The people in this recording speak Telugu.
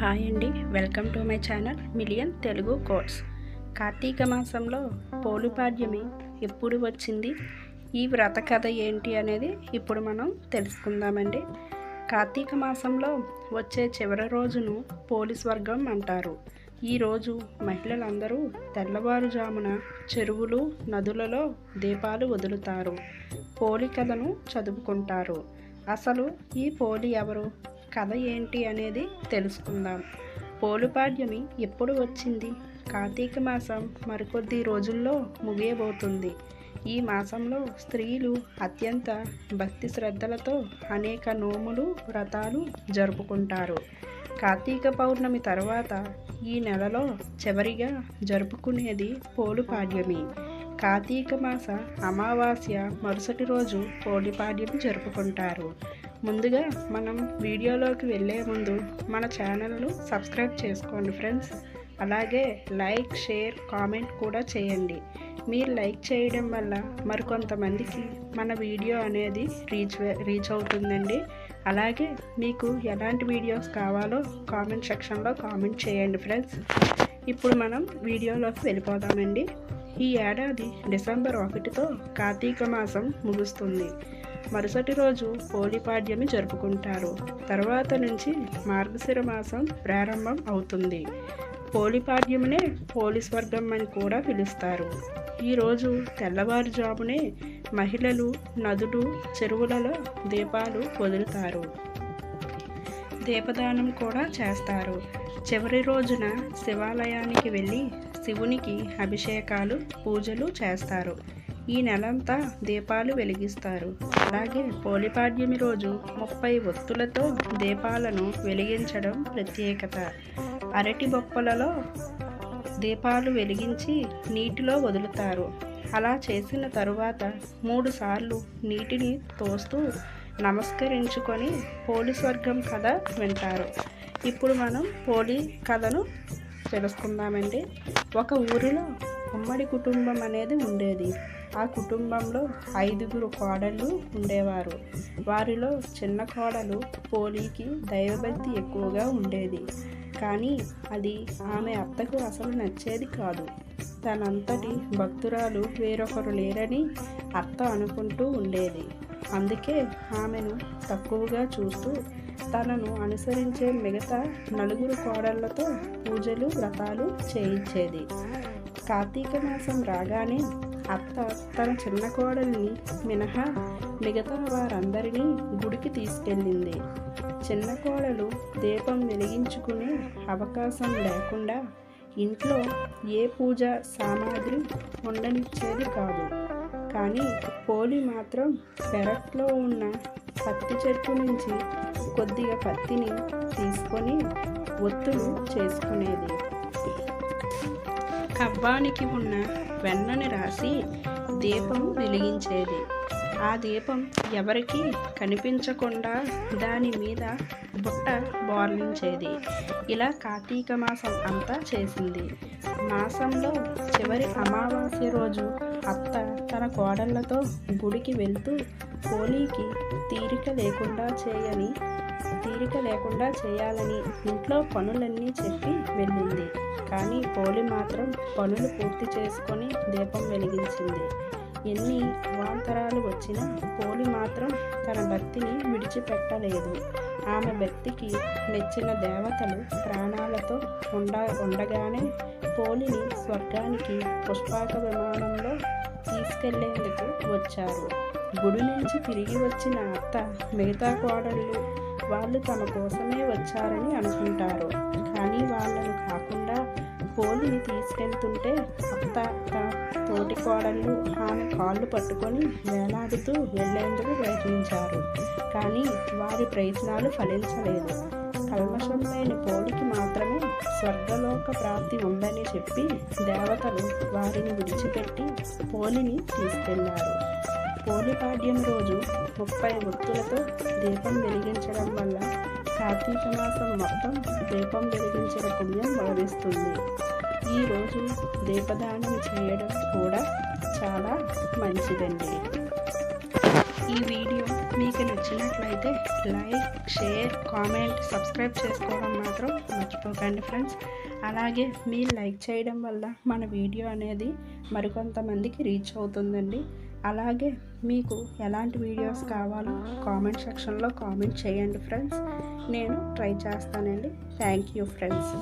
హాయ్ అండి, welcome to my channel million Telugu course. Kartika మాసంలో పోలుపాడ్యమి ఎప్పుడు వచ్చింది, ఈ వ్రత కథ ఏంటి అనేది ఇప్పుడు మనం తెలుసుకుందామండి. కార్తీక మాసంలో వచ్చే చివరి రోజును పోలి స్వర్గం అంటారు. ఈరోజు మహిళలందరూ తెల్లవారుజామున చెరువులు, నదులలో దీపాలు వదులుతారు. పోలి కథను చదువుకుంటారు. అసలు ఈ పోలి ఎవరు, కథ ఏంటి అనేది తెలుసుకుందాం. పోలుపాడ్యమి ఎప్పుడు వచ్చింది? కార్తీక మాసం మరికొద్ది రోజుల్లో ముగియబోతుంది. ఈ మాసంలో స్త్రీలు అత్యంత భక్తి శ్రద్ధలతో అనేక నోములు, వ్రతాలు జరుపుకుంటారు. కార్తీక పౌర్ణమి తర్వాత ఈ నెలలో చివరిగా జరుపుకునేది పోలుపాడ్యమి. కార్తీక మాస అమావాస్య మరుసటి రోజు పోలుపాడ్యమి జరుపుకుంటారు. ముందుగా మనం వీడియోలోకి వెళ్ళే ముందు మన ఛానల్ను సబ్స్క్రైబ్ చేసుకోండి ఫ్రెండ్స్. అలాగే లైక్, షేర్, కామెంట్ కూడా చేయండి. మీరు లైక్ చేయడం వల్ల మరికొంతమందికి మన వీడియో అనేది రీచ్ అవుతుందండి. అలాగే మీకు ఎలాంటి వీడియోస్ కావాలో కామెంట్ సెక్షన్లో కామెంట్ చేయండి ఫ్రెండ్స్. ఇప్పుడు మనం వీడియోలోకి వెళ్ళిపోదామండి. ఈ ఏడాది డిసెంబర్ 1తో కార్తీక మాసం ముగుస్తుంది. మరుసటి రోజు పోలిపాడ్యమి జరుపుకుంటారు. తర్వాత నుంచి మార్గశిర మాసం ప్రారంభం అవుతుంది. పోలిపాడ్యమినే పోలి స్వర్గం అని కూడా పిలుస్తారు. ఈరోజు తెల్లవారుజామునే మహిళలు నదులు, చెరువులలో దీపాలు వదులుతారు. దీపదానం కూడా చేస్తారు. చివరి రోజున శివాలయానికి వెళ్ళి శివునికి అభిషేకాలు, పూజలు చేస్తారు. ఈ నెలంతా దీపాలు వెలిగిస్తారు. అలాగే పోలిపాడ్యమి రోజు 30 ఒత్తులతో దీపాలను వెలిగించడం ప్రత్యేకత. అరటి బొప్పలలో దీపాలు వెలిగించి నీటిలో వదులుతారు. అలా చేసిన తరువాత 3 సార్లు నీటిని తోస్తూ నమస్కరించుకొని పోలి స్వర్గం కథ వింటారు. ఇప్పుడు మనం పోలి కథను తెలుసుకుందామండి. ఒక ఊరిలో ఉమ్మడి కుటుంబం అనేది ఉండేది. ఆ కుటుంబంలో 5 కోడళ్ళు ఉండేవారు. వారిలో చిన్న కోడలు పోలికి దైవభక్తి ఎక్కువగా ఉండేది. కానీ అది ఆమె అత్తకు అసలు నచ్చేది కాదు. తనంతటి భక్తురాలు వేరొకరు లేరని అత్త అనుకుంటూ ఉండేది. అందుకే ఆమెను తక్కువగా చూస్తూ తనను అనుసరించే మిగతా 4 కోడళ్లతో పూజలు, వ్రతాలు చేయించేది. కార్తీక మాసం రాగానే అత్త తన చిన్న కోడల్ని మినహా మిగతా వారందరినీ గుడికి తీసుకెళ్ళింది. చిన్న కోడలు దీపం వెలిగించుకునే అవకాశం లేకుండా ఇంట్లో ఏ పూజ సామాగ్రి ఉండనిచ్చేది కాదు. కానీ పోలి మాత్రం పెరట్లో ఉన్న పత్తి చెట్టు నుంచి కొద్దిగా పత్తిని తీసుకొని ఒత్తులు చేసుకునేది. కవ్వానికి ఉన్న వెన్నని రాసి దీపం వెలిగించేది. ఆ దీపం ఎవరికీ కనిపించకుండా దాని మీద బుట్ట బోర్లించేది. ఇలా కార్తీక మాసం అంతా చేసింది. మాసంలో చివరి అమావాస్య రోజు అత్త తన కోడళ్లతో గుడికి వెళ్తూ పోలీకి తీరిక లేకుండా చేయాలని ఇంట్లో పనులన్నీ చెప్పి వెళ్ళింది. కానీ పోలి మాత్రం పనులు పూర్తి చేసుకొని దీపం వెలిగించింది. ఎన్ని అవాంతరాలు వచ్చినా పోలి మాత్రం తన భక్తిని విడిచిపెట్టలేదు. ఆమె భక్తికి మెచ్చిన దేవతలు ప్రాణాలతో ఉండగానే పోలిని స్వర్గానికి పుష్పక విమానంలో తీసుకెళ్లేందుకు వచ్చారు. గుడి నుంచి తిరిగి వచ్చిన అత్త మిగతా కోడళ్ళు వాళ్ళు తమ కోసమే వచ్చారని అనుకుంటారు. కానీ వాళ్ళను కాకుండా పోలిని తీసుకెళ్తుంటే అత్త తన తోటి కోడళ్ళు ఆమె కాళ్ళు పట్టుకొని వేలాడుతూ వెళ్లేందుకు ప్రయత్నించారు. కానీ వారి ప్రయత్నాలు ఫలించలేదు. కల్మషం లేని పోలికి మాత్రమే స్వర్గలోక ప్రాప్తి ఉందని చెప్పి దేవతలు వారిని విడిచిపెట్టి పోలిని తీసుకెళ్లారు. పోలిపాడ్యం రోజు 30 ఒత్తులతో దీపం వెలిగించడం వల్ల కార్తీక మాసం మొత్తం దీపం వెలిగించిన పుణ్యం లభిస్తుంది. ఈరోజు దీపదానం చేయడం కూడా చాలా మంచిదండి. ఈ వీడియో మీకు నచ్చినట్లయితే లైక్, షేర్, కామెంట్, సబ్స్క్రైబ్ చేసుకోవడం మాత్రం మర్చిపోకండి. మర్చిపోకండి ఫ్రెండ్స్. అలాగే మీరు లైక్ చేయడం వల్ల మన వీడియో అనేది మరికొంతమందికి రీచ్ అవుతుందండి. అలాగే మీకు ఎలాంటి వీడియోస్ కావాలో కామెంట్ సెక్షన్లో కామెంట్ చేయండి ఫ్రెండ్స్. నేను ట్రై చేస్తానండి. Thank you friends.